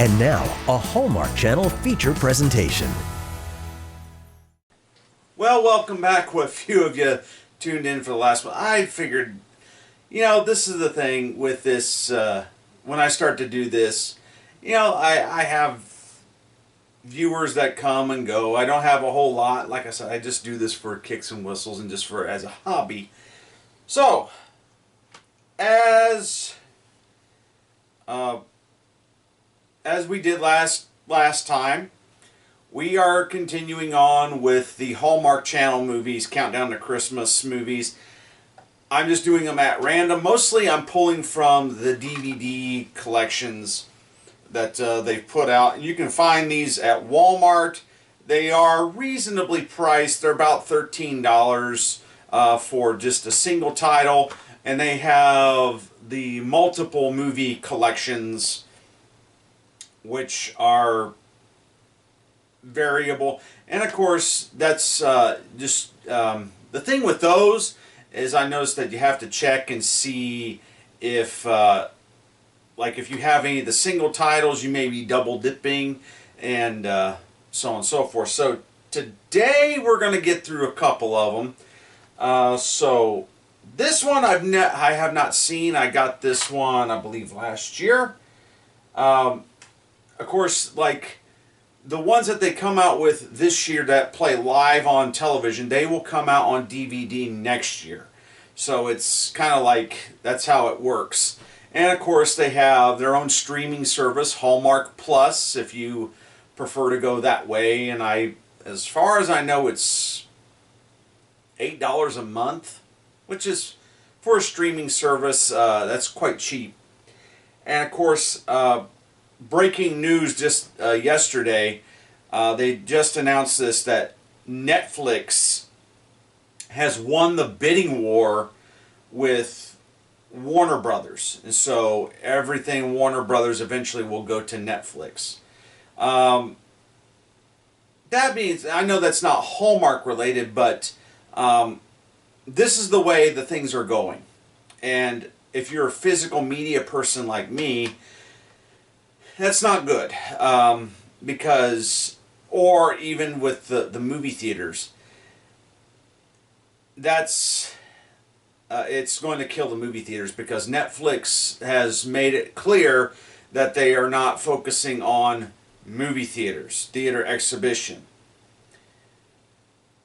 And now, a Hallmark Channel feature presentation. Well, welcome back. A few of you tuned in for the last one. I figured, this is the thing with this, when I start to do this, I have viewers that come and go. I don't have a whole lot. Like I said, I just do this for kicks and whistles and just as a hobby. So, as we did last time, we are continuing on with the Hallmark Channel movies, Countdown to Christmas movies. I'm just doing them at random. Mostly I'm pulling from the DVD collections that they've put out. And you can find these at Walmart. They are reasonably priced. They're about $13 for just a single title. And they have the multiple movie collections, which are variable. And of course, that's the thing with those is I noticed that you have to check and see if like if you have any of the single titles, you may be double dipping, and so on and so forth. So today we're going to get through a couple of them. So this one I have not seen. I got this one, I believe, last year. Of course, like the ones that they come out with this year that play live on television, they will come out on DVD next year. So it's kind of like that's how it works. And of course, they have their own streaming service, Hallmark Plus, if you prefer to go that way. And as far as I know, it's $8 a month, which is, for a streaming service, that's quite cheap. And of course, breaking news just yesterday, they just announced this, that Netflix has won the bidding war with Warner Brothers, and so everything Warner Brothers eventually will go to Netflix. That means, I know that's not Hallmark related, but this is the way the things are going. And if you're a physical media person like me, that's not good, because, or even with the movie theaters, that's it's going to kill the movie theaters, because Netflix has made it clear that they are not focusing on movie theaters, theater exhibition.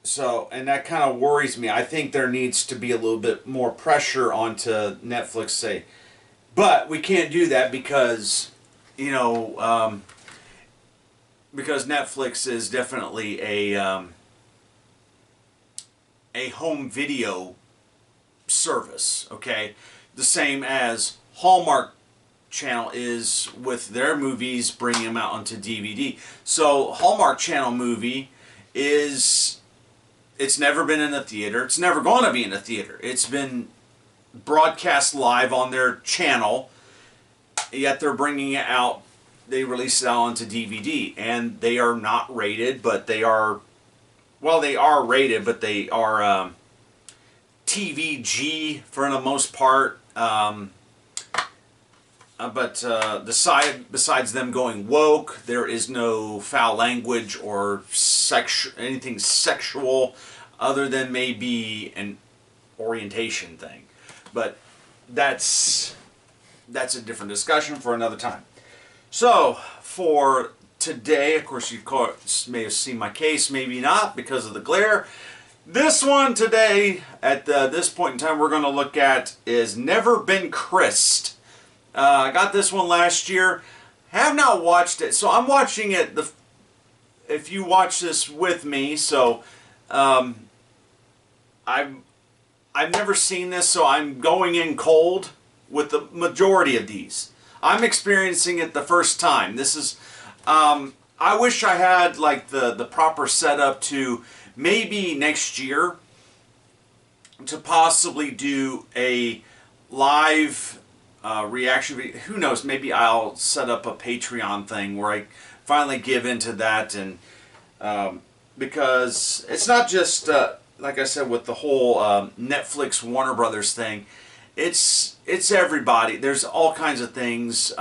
So, and that kind of worries me. I think there needs to be a little bit more pressure onto Netflix, say, but we can't do that because, because Netflix is definitely a home video service, okay? The same as Hallmark Channel is with their movies, bringing them out onto DVD. So Hallmark Channel movie it's never been in a theater. It's never going to be in a theater. It's been broadcast live on their channel, yet they're bringing it out. They release it out onto DVD, and they are not rated, but they are, well, they are rated, but they are TVG for the most part. Besides them going woke, there is no foul language or anything sexual, other than maybe an orientation thing. But that's a different discussion for another time. So for today, of course, you may have seen my case, maybe not because of the glare. This one today, at this point in time, we're going to look at is Never Been Kissed. I got this one last year. Have not watched it, so I'm watching it. If you watch this with me, so I've never seen this, so I'm going in cold with the majority of these. I'm experiencing it the first time. This is I wish I had like the proper setup to maybe next year to possibly do a live reaction video. Who knows, maybe I'll set up a Patreon thing where I finally give into that, and because it's not just like I said with the whole Netflix Warner Brothers thing, it's everybody. There's all kinds of things.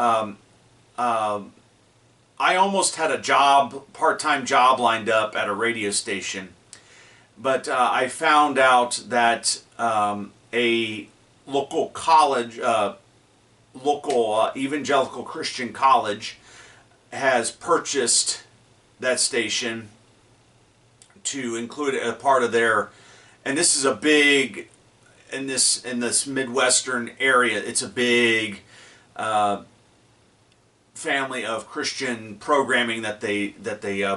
I almost had a job, part-time job lined up at a radio station, but I found out that a local college, local evangelical Christian college, has purchased that station to include it as part of their, and this is a big, in this Midwestern area, it's a big family of Christian programming that they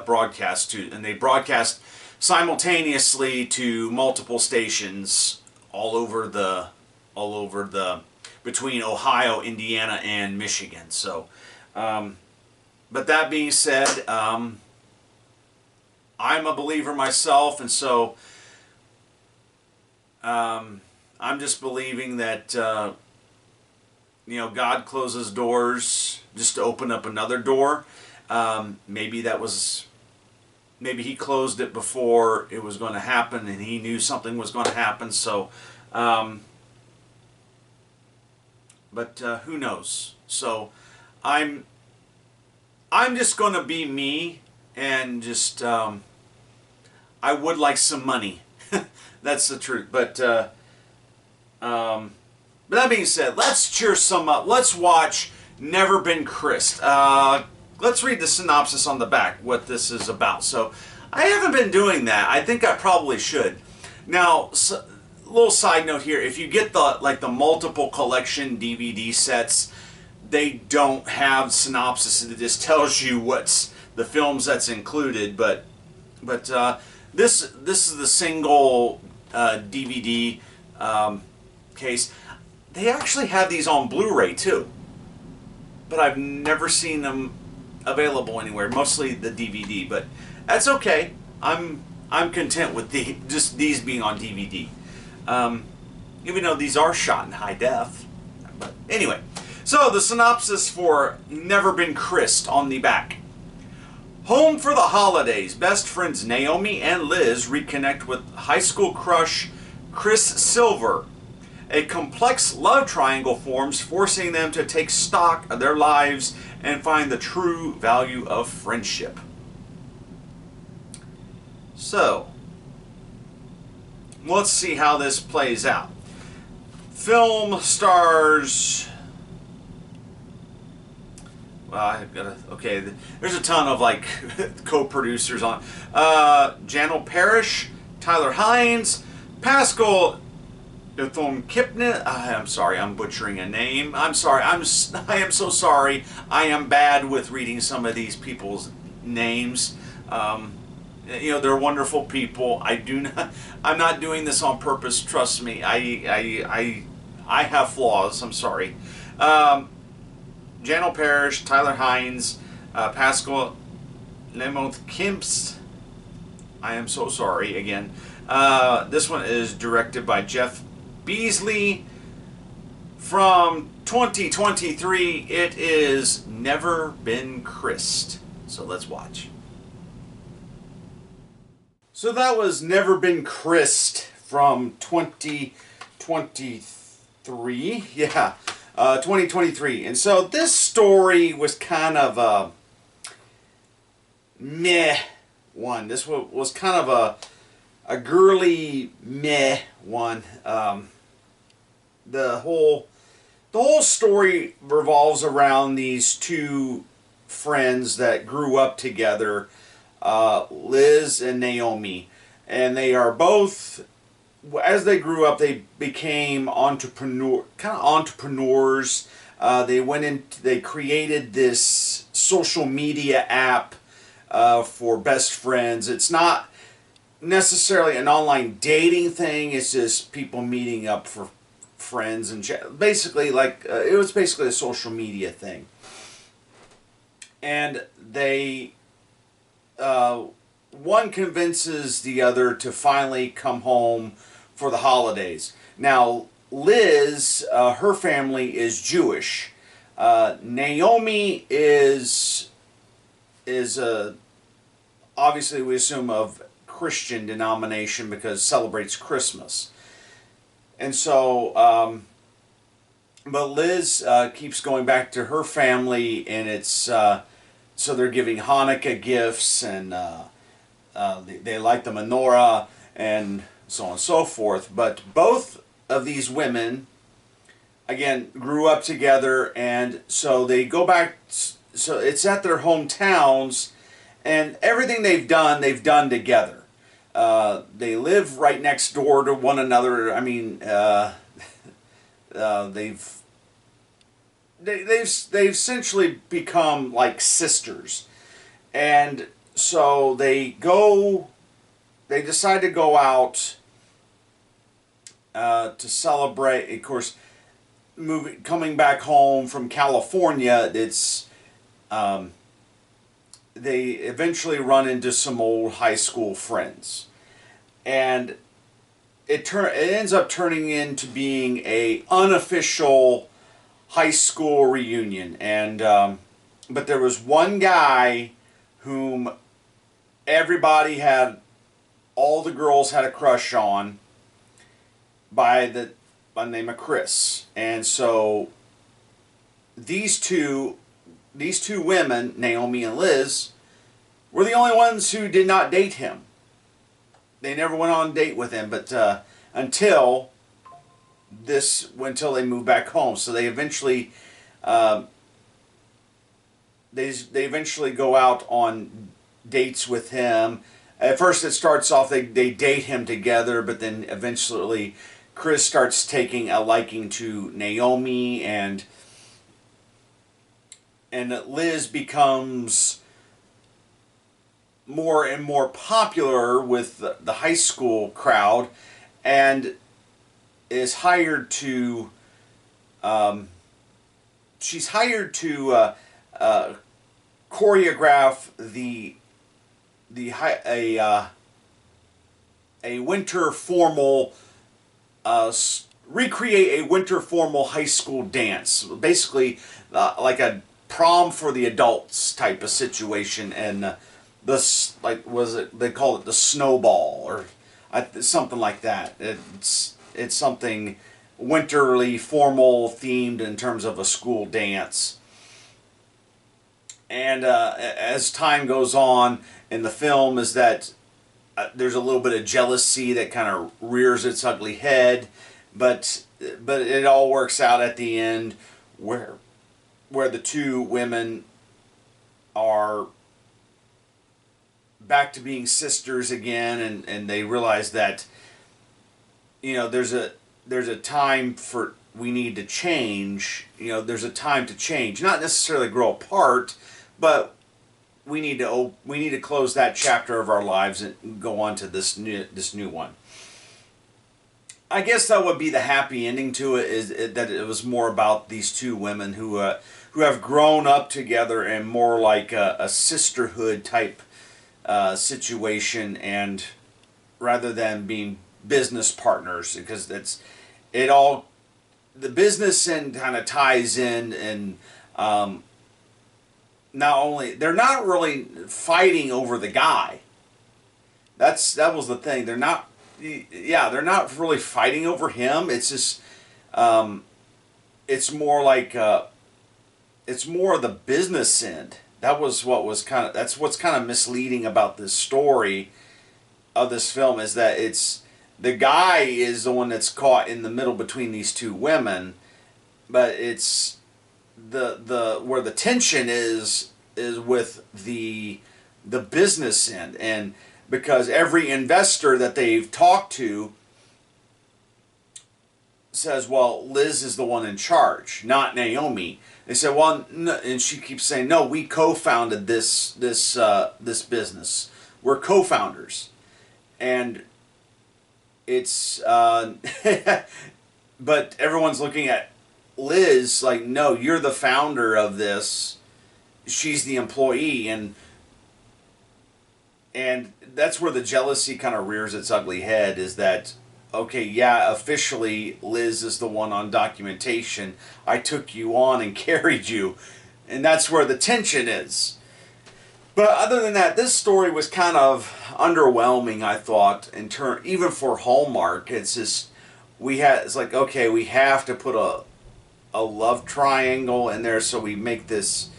broadcast to, and they broadcast simultaneously to multiple stations all over the between Ohio, Indiana, and Michigan. So, but that being said, I'm a believer myself, and so I'm just believing that God closes doors just to open up another door. Maybe He closed it before it was going to happen, and He knew something was going to happen. So, but who knows? So, I'm just going to be me, and just I would like some money. That's the truth. But that being said, let's cheer some up. Let's watch Never Been Christ. Let's read the synopsis on the back, what this is about. So, I haven't been doing that. I think I probably should. Now, little side note here: if you get the multiple collection DVD sets, they don't have synopsis. It just tells you what's the films that's included. But this is the single DVD case. They actually have these on Blu-ray too, but I've never seen them available anywhere. Mostly the DVD, but that's okay. I'm content with just these being on DVD, even though these are shot in high def. But anyway, so the synopsis for Never Been Christ on the back. Home for the holidays, best friends Naomi and Liz reconnect with high school crush Chris Silver. A complex love triangle forms, forcing them to take stock of their lives and find the true value of friendship. So, let's see how this plays out. Film stars... okay, there's a ton of co-producers on. Janelle Parrish, Tyler Hines, Pascal Kipnis. I'm sorry, I'm butchering a name. I'm sorry. I am so sorry. I am bad with reading some of these people's names. They're wonderful people. I'm not doing this on purpose. Trust me. I have flaws. I'm sorry. Janelle Parrish, Tyler Hines, Pascal Kipnis. I am so sorry again. This one is directed by Jeff Beasley. From 2023, it is Never Been Christ. So let's watch. So that was Never Been Christ from 2023. Yeah, 2023. And so this story was kind of a meh one. This was kind of a girly meh one. The whole story revolves around these two friends that grew up together, Liz and Naomi, and they are both, as they grew up, they became entrepreneurs. They created this social media app for best friends. It's not necessarily an online dating thing. It's just people meeting up for friends and basically it was basically a social media thing. And they one convinces the other to finally come home for the holidays. Now Liz, her family is Jewish. Naomi is obviously we assume of Christian denomination because it celebrates Christmas. And so, but Liz keeps going back to her family, and it's so they're giving Hanukkah gifts, and they light the menorah, and so on and so forth. But both of these women, again, grew up together, and so they go back. So it's at their hometowns, and everything they've done together. They live right next door to one another. I mean, they've essentially become like sisters, and so they decide to go out to celebrate. Of course, coming back home from California, they eventually run into some old high school friends, and it ends up turning into being a unofficial high school reunion. And but there was one guy whom all the girls had a crush on, by the name of Chris. And so these two women, Naomi and Liz, were the only ones who did not date him. They never went on a date with him, but until they moved back home. So they eventually go out on dates with him. At first it starts off they date him together, but then eventually Chris starts taking a liking to Naomi, and Liz becomes more and more popular with the high school crowd, and is hired to she's hired to choreograph a winter formal recreate a winter formal high school dance, basically like a prom for the adults type of situation. And they call it the snowball, or something like that. It's something winterly formal themed in terms of a school dance. And as time goes on in the film, is that there's a little bit of jealousy that kind of rears its ugly head, but it all works out at the end, where the two women are back to being sisters again, and they realize that, there's a time for, we need to change. There's a time to change, not necessarily grow apart, but we need to close that chapter of our lives and go on to this new one. I guess that would be the happy ending to it, is that it was more about these two women who have grown up together, and more like a sisterhood type situation, and rather than being business partners, because the business end kind of ties in. And not only, they're not really fighting over the guy. That was the thing. They're not really fighting over him. It's just it's more like it's more of the business end. That's what's kind of misleading about this story of this film, is that it's the guy is the one that's caught in the middle between these two women, but it's the where the tension is with the business end. And because every investor that they've talked to says, well, Liz is the one in charge, not Naomi. They said, well, no, and she keeps saying, no, we co-founded this business. We're co-founders. And it's but everyone's looking at Liz like, no, you're the founder of this. She's the employee, and that's where the jealousy kind of rears its ugly head, is that, okay, yeah, officially Liz is the one on documentation. I took you on and carried you. And that's where the tension is. But other than that, this story was kind of underwhelming, I thought, even for Hallmark. It's just, it's like, okay, we have to put a love triangle in there, so we make this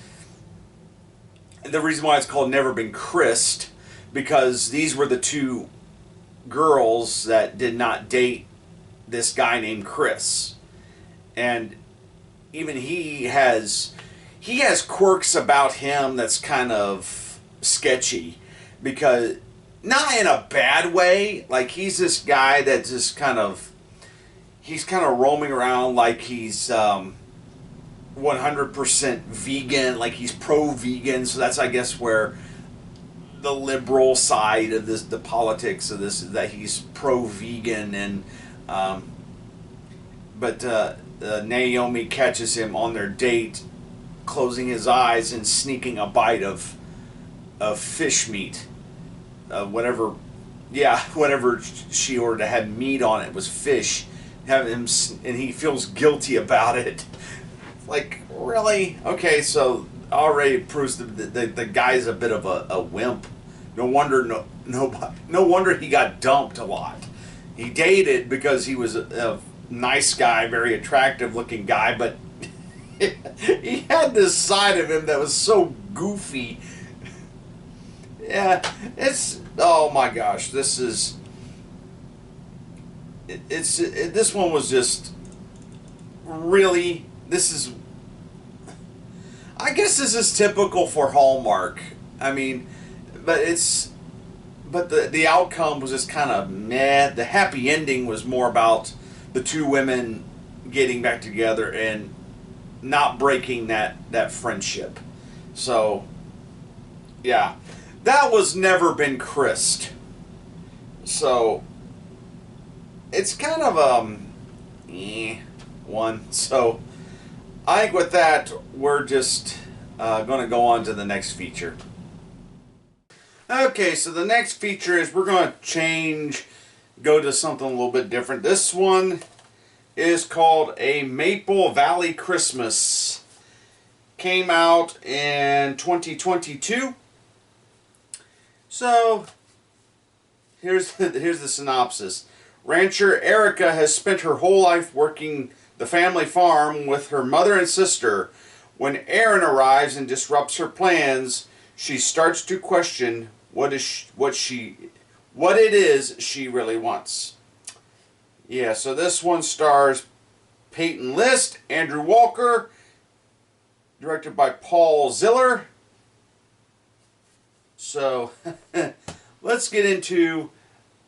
the reason why it's called Never Been Chrised, because these were the two girls that did not date this guy named Chris. And even he has quirks about him that's kind of sketchy, because not in a bad way. Like, he's this guy that just kind of roaming around like he's 100% vegan, like he's pro-vegan. So that's, I guess, where the liberal side of this, the politics of this, is that he's pro-vegan. And but Naomi catches him on their date closing his eyes and sneaking a bite of fish meat, whatever she ordered that had meat on it was fish. Have him, and he feels guilty about it. Like, really? Okay, so already proves the guy's a bit of a wimp. No wonder he got dumped a lot. He dated because he was a nice guy, very attractive looking guy, but he had this side of him that was so goofy. Yeah, oh my gosh, this one was just really, I guess this is typical for Hallmark. I mean, but the outcome was just kind of meh. The happy ending was more about the two women getting back together and not breaking that friendship. So, yeah, that was Never Been Chrised. So, it's kind of one. So, I think with that, we're just going to go on to the next feature. Okay, so the next feature is we're going to go to something a little bit different. This one is called A Maple Valley Christmas. Came out in 2022. So, here's the synopsis. Rancher Erica has spent her whole life working the family farm with her mother and sister. When Aaron arrives and disrupts her plans, she starts to question what it is she really wants. Yeah, so this one stars Peyton List, Andrew Walker, directed by Paul Ziller. So, let's get into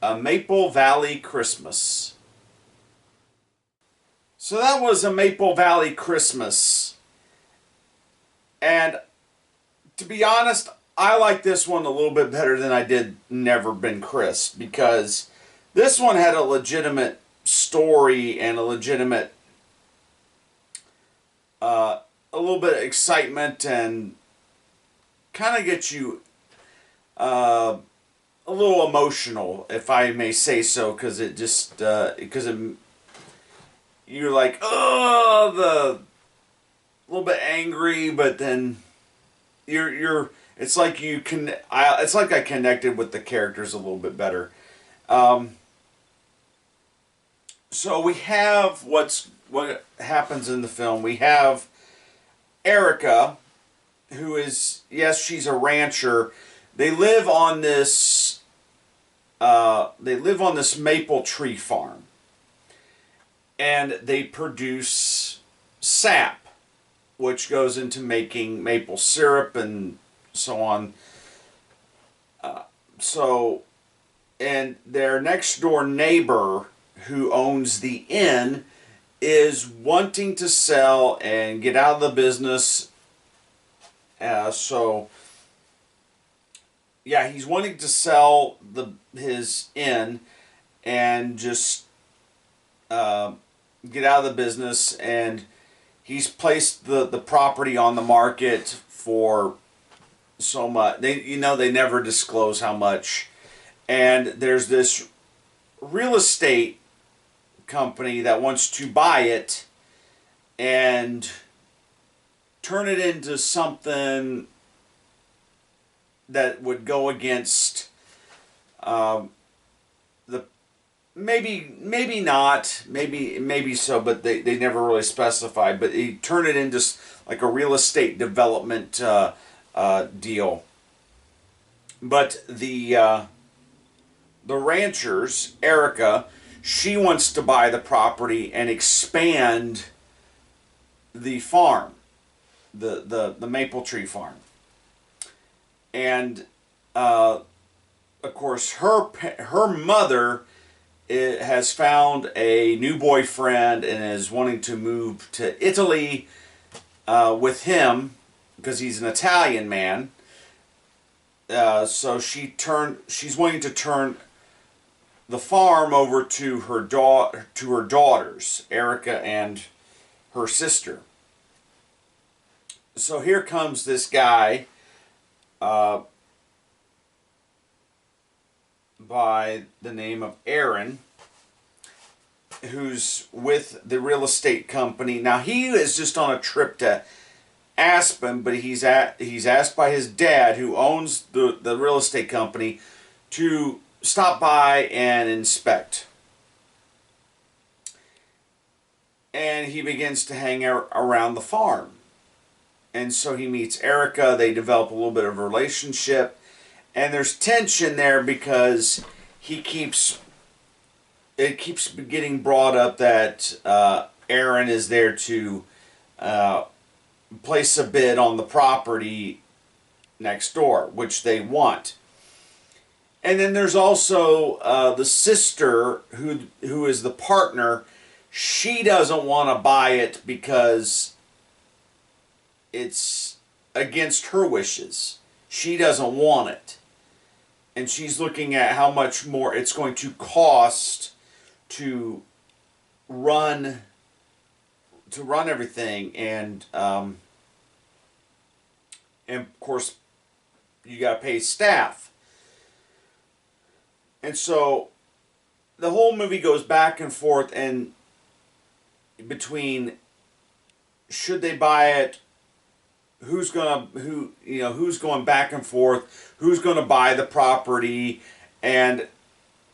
A Maple Valley Christmas. So that was A Maple Valley Christmas. And to be honest, I like this one a little bit better than I did Never Been Chrised, because this one had a legitimate story and a legitimate a little bit of excitement, and kind of get you a little emotional, if I may say so, because it just you're like, a little bit angry, but then it's like it's like I connected with the characters a little bit better. So we have what happens in the film. We have Erica, who is, yes, she's a rancher. They live on this maple tree farm, and they produce sap, which goes into making maple syrup and so on. And their next door neighbor, who owns the inn, is wanting to sell and get out of the business. He's wanting to sell his inn and just get out of the business, and he's placed the property on the market for so much. They never disclose how much. And there's this real estate company that wants to buy it and turn it into something that would go against maybe not, maybe so, but they never really specified. But he turned it into like a real estate development deal. But the ranchers, Erica, she wants to buy the property and expand the farm, the maple tree farm. And of course, her mother has found a new boyfriend and is wanting to move to Italy with him because he's an Italian man. So she's wanting to turn the farm over to her daughters, Erica and her sister. So here comes this guy by the name of Aaron, who's with the real estate company. Now he is just on a trip to Aspen, but he's asked by his dad, who owns the real estate company, to stop by and inspect. And he begins to hang around the farm. And so he meets Erica. They develop a little bit of a relationship. And there's tension there because it keeps getting brought up that Aaron is there to place a bid on the property next door, which they want. And then there's also the sister who is the partner. She doesn't want to buy it because it's against her wishes. She doesn't want it. And she's looking at how much more it's going to cost to run everything, and of course you got to pay staff. And so the whole movie goes back and forth and between should they buy it, who's going back and forth, who's going to buy the property. And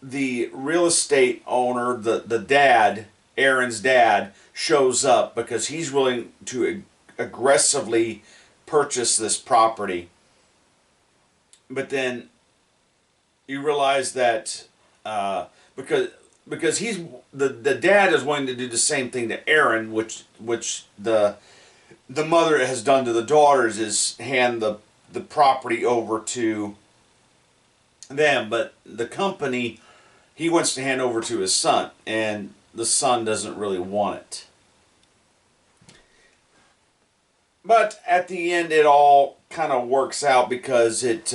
the real estate owner, the dad, Aaron's dad, shows up because he's willing to aggressively purchase this property. But then you realize that because he's the dad is wanting to do the same thing to Aaron, which the mother has done to the daughters, is hand the property over to them. But the company, he wants to hand over to his son, and the son doesn't really want it. But at the end, it all kind of works out because there's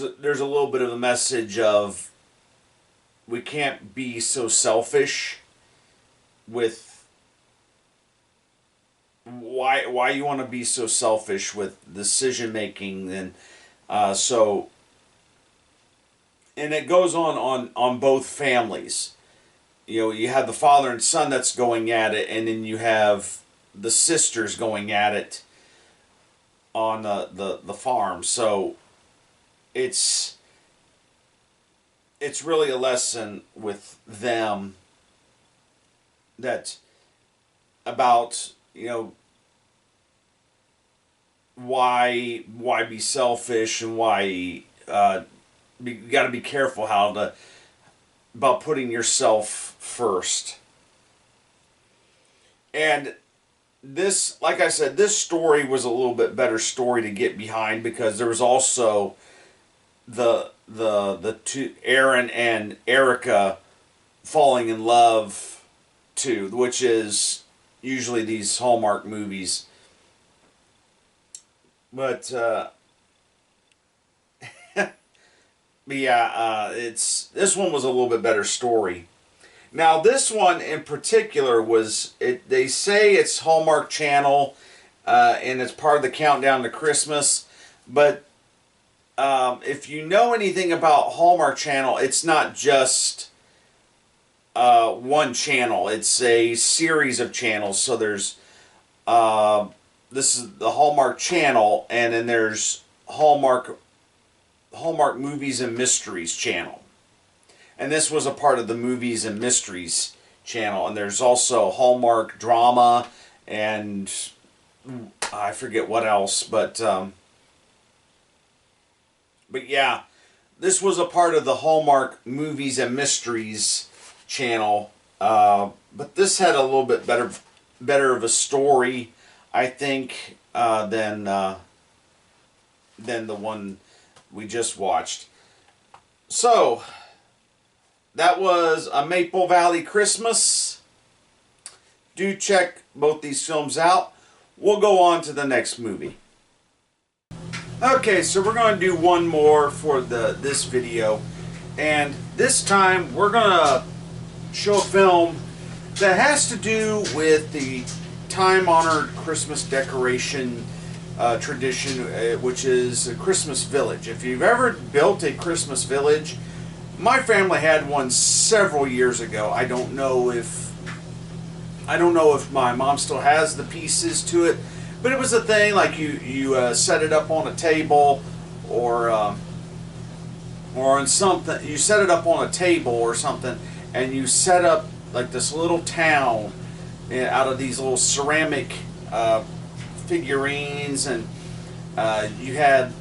a little bit of a message of we can't be so selfish with why you want to be so selfish with decision making. And and it goes on both families. You have the father and son that's going at it, and then you have the sisters going at it on the farm. So it's really a lesson with them that about why be selfish, and why you got to be careful about putting yourself first. And this, like I said, this story was a little bit better story to get behind because there was also the two, Aaron and Erica, falling in love too, which is usually these Hallmark movies. But yeah, this one was a little bit better story. Now this one in particular they say it's Hallmark Channel, and it's part of the countdown to Christmas. But if you know anything about Hallmark Channel, it's not just one channel. It's a series of channels. So there's this is the Hallmark Channel, and then there's Hallmark Movies and Mysteries Channel. And this was a part of the Movies and Mysteries Channel. And there's also Hallmark Drama and I forget what else, but yeah, this was a part of the Hallmark Movies and Mysteries channel. But this had a little bit better of a story, I think, than the one we just watched. So that was A Maple Valley Christmas. Do check both these films out. We'll go on to the next movie. Okay, so we're going to do one more for this video, and this time we're going to show a film that has to do with the time-honored Christmas decoration tradition, which is a Christmas village. If you've ever built a Christmas village, my family had one several years ago. I don't know if my mom still has the pieces to it. But it was a thing, like you set it up on a table, or on something. You set it up on a table or something, and you set up like this little town out of these little ceramic figurines, and you had,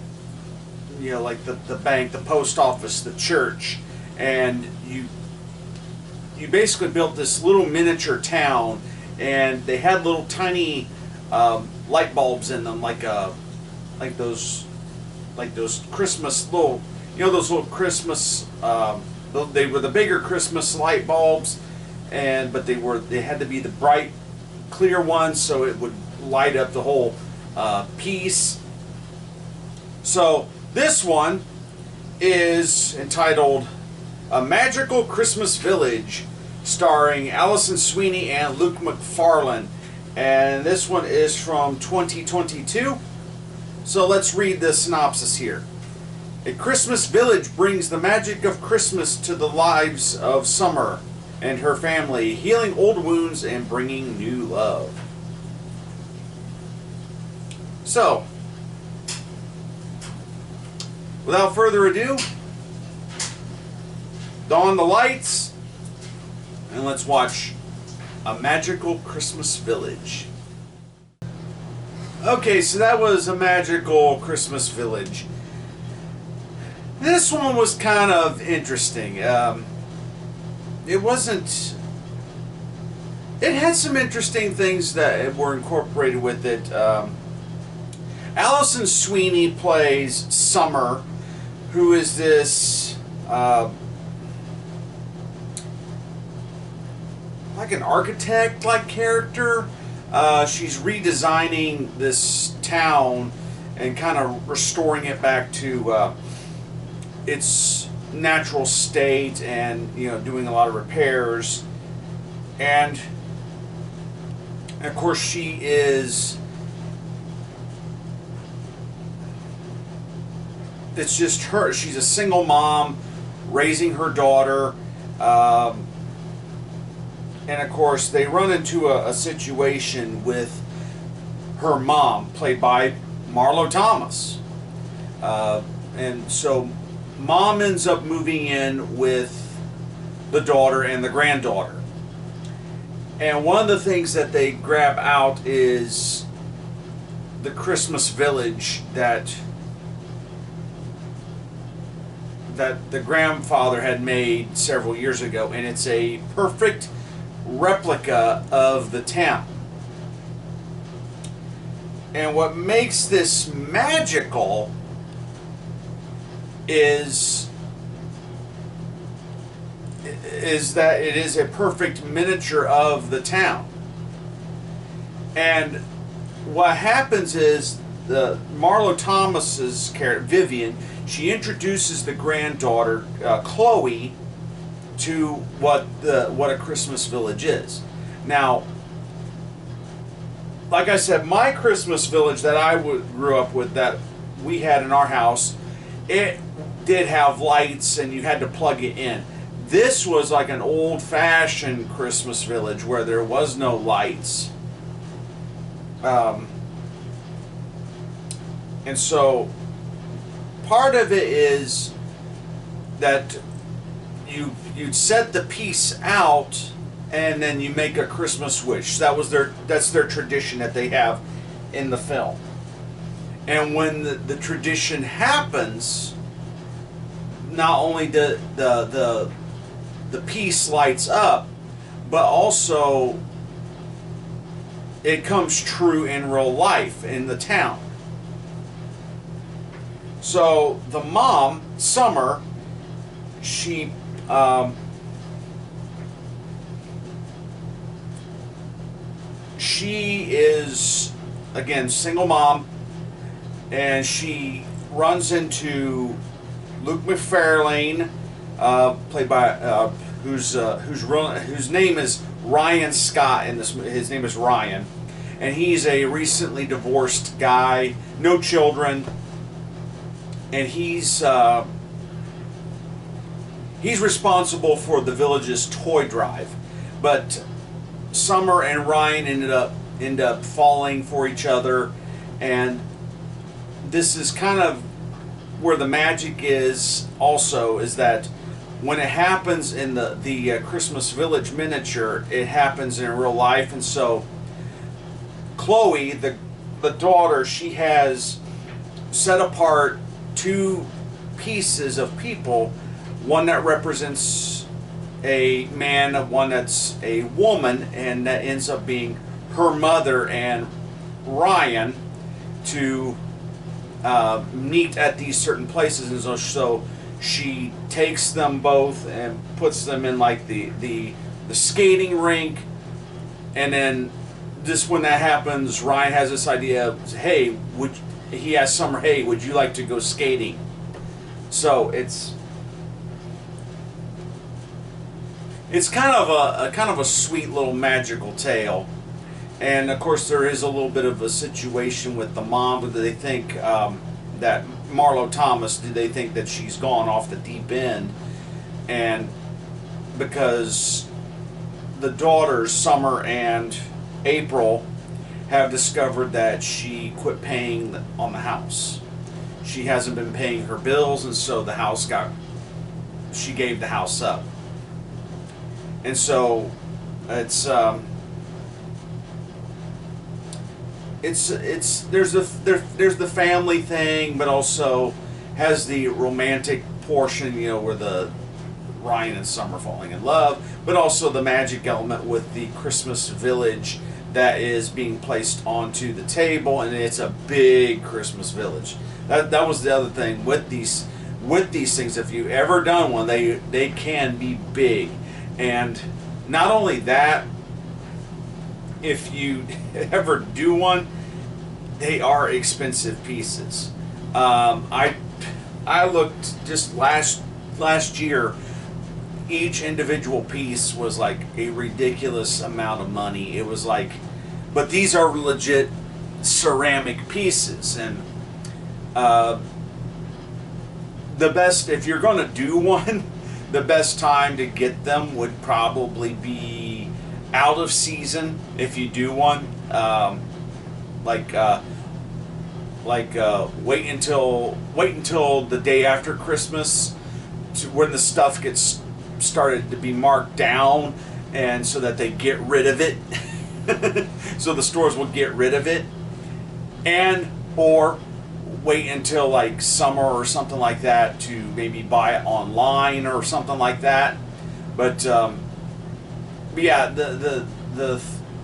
like the bank, the post office, the church, and you basically built this little miniature town, and they had little tiny light bulbs in them, like those Christmas little, those little Christmas. They were the bigger Christmas light bulbs, but they had to be the bright, clear ones, so it would light up the whole piece. So this one is entitled A Magical Christmas Village, starring Allison Sweeney and Luke McFarlane. And this one is from 2022. So let's read the synopsis here. A Christmas village brings the magic of Christmas to the lives of Summer and her family, healing old wounds and bringing new love. So, without further ado, don the lights and let's watch A Magical Christmas Village. Okay, so that was A Magical Christmas Village. This one was kind of interesting. It had some interesting things that were incorporated with it. Allison Sweeney plays Summer, who is this like an architect-like character. She's redesigning this town and kind of restoring it back to its natural state, and doing a lot of repairs. And of course, she is. It's just her. She's a single mom raising her daughter. And of course, they run into a situation with her mom, played by Marlo Thomas. And so mom ends up moving in with the daughter and the granddaughter. And one of the things that they grab out is the Christmas village that the grandfather had made several years ago. And it's a perfect replica of the town. And what makes this magical is that it is a perfect miniature of the town. And what happens is the Marlo Thomas's character Vivian, she introduces the granddaughter Chloe to what a Christmas village is. Now, like I said, my Christmas village that I grew up with, that we had in our house, it did have lights and you had to plug it in. This was like an old-fashioned Christmas village where there was no lights. And so part of it is that you'd set the piece out and then you make a Christmas wish. That's their tradition that they have in the film. And when the tradition happens, not only the piece lights up, but also it comes true in real life in the town. So the mom, Summer, she is, again, single mom, and she runs into Luke McFarlane, played by whose name is Ryan Scott in this. His name is Ryan, and he's a recently divorced guy, no children, and he's responsible for the village's toy drive. But Summer and Ryan end up falling for each other, and this is kind of where the magic is. Also, is that when it happens in the Christmas Village miniature, it happens in real life. And so Chloe, the daughter, she has set apart two pieces of people, one that represents a man, one that's a woman, and that ends up being her mother and Ryan, to meet at these certain places. And so she takes them both and puts them in like the skating rink, and then just when that happens, Ryan has this idea of, hey, he asks Summer, hey, would you like to go skating? So it's kind of a sweet little magical tale. And of course there is a little bit of a situation with the mom. Do they think that Marlo Thomas, do they think that she's gone off the deep end? And because the daughters, Summer and April, have discovered that she quit paying on the house. She hasn't been paying her bills, and so she gave the house up. And so there's the family thing, but also has the romantic portion, where the Ryan and Summer falling in love, but also the magic element with the Christmas village that is being placed onto the table, and it's a big Christmas village. That was the other thing with these things. If you've ever done one, they can be big. And not only that, if you ever do one, they are expensive pieces. I looked just last year. Each individual piece was like a ridiculous amount of money. It was like, but these are legit ceramic pieces, and the best, if you're going to do one, the best time to get them would probably be out of season. If you do one, wait until the day after Christmas, to when the stuff gets started to be marked down, and so that they get rid of it. So the stores will get rid of it, or wait until like summer or something like that to maybe buy it online or something like that. But yeah,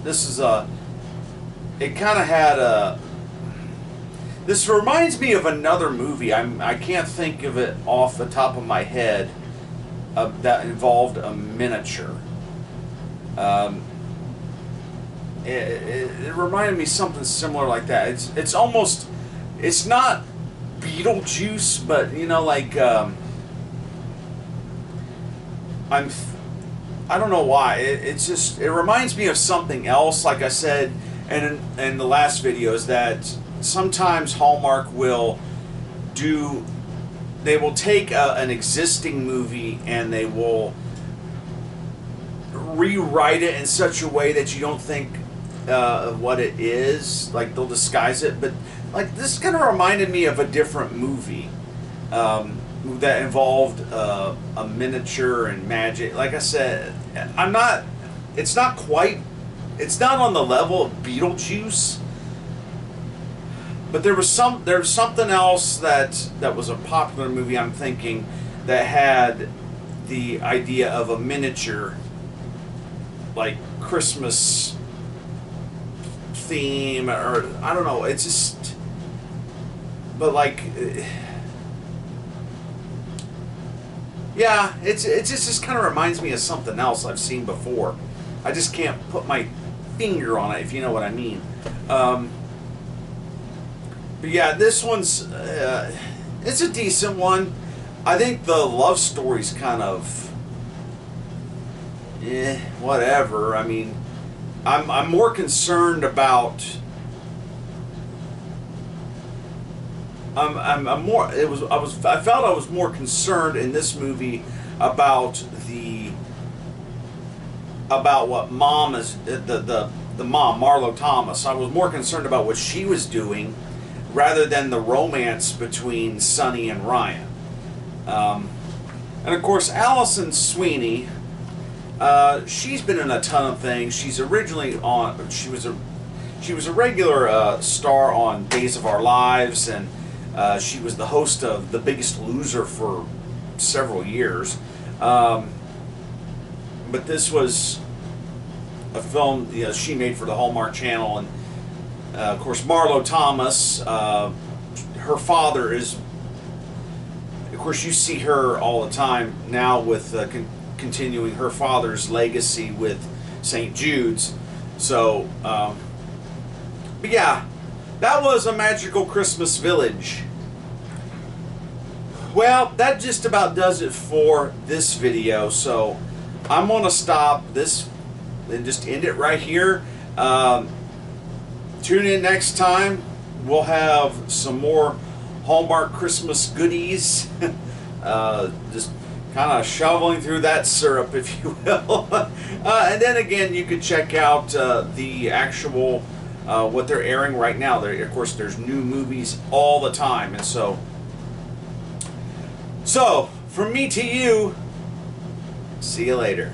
this is it kind of had a. This reminds me of another movie. I can't think of it off the top of my head. That involved a miniature. It reminded me something similar like that. It's almost, it's not Beetlejuice, but I don't know why. It reminds me of something else. Like I said, in the last video, is that sometimes Hallmark will take an existing movie and they will rewrite it in such a way that you don't think of what it is. Like they'll disguise it, but like this kind of reminded me of a different movie that involved a miniature and magic. Like I said, it's not on the level of Beetlejuice, But there's something else that was a popular movie, I'm thinking, that had the idea of a miniature, like, Christmas theme, or I don't know. It's just, but like, yeah, it just kind of reminds me of something else I've seen before. I just can't put my finger on it, if you know what I mean. But yeah, this one's it's a decent one. I think the love story's kind of whatever. I mean, I'm more concerned about. I'm more. I felt I was more concerned in this movie about what mom is the mom, Marlo Thomas. I was more concerned about what she was doing rather than the romance between Sonny and Ryan. And of course, Allison Sweeney. She's been in a ton of things. She's originally on. She was a regular star on Days of Our Lives, and she was the host of The Biggest Loser for several years. But this was a film she made for the Hallmark Channel, and of course Marlo Thomas, her father is. Of course, you see her all the time now with continuing her father's legacy with St. Jude's. So, but yeah, that was A Magical Christmas Village. Well, that just about does it for this video. So I'm going to stop this and just end it right here. Tune in next time. We'll have some more Hallmark Christmas goodies. Just kind of shoveling through that syrup, if you will. And then again, you could check out the actual what they're airing right now. Of course, there's new movies all the time, and so from me to you, see you later.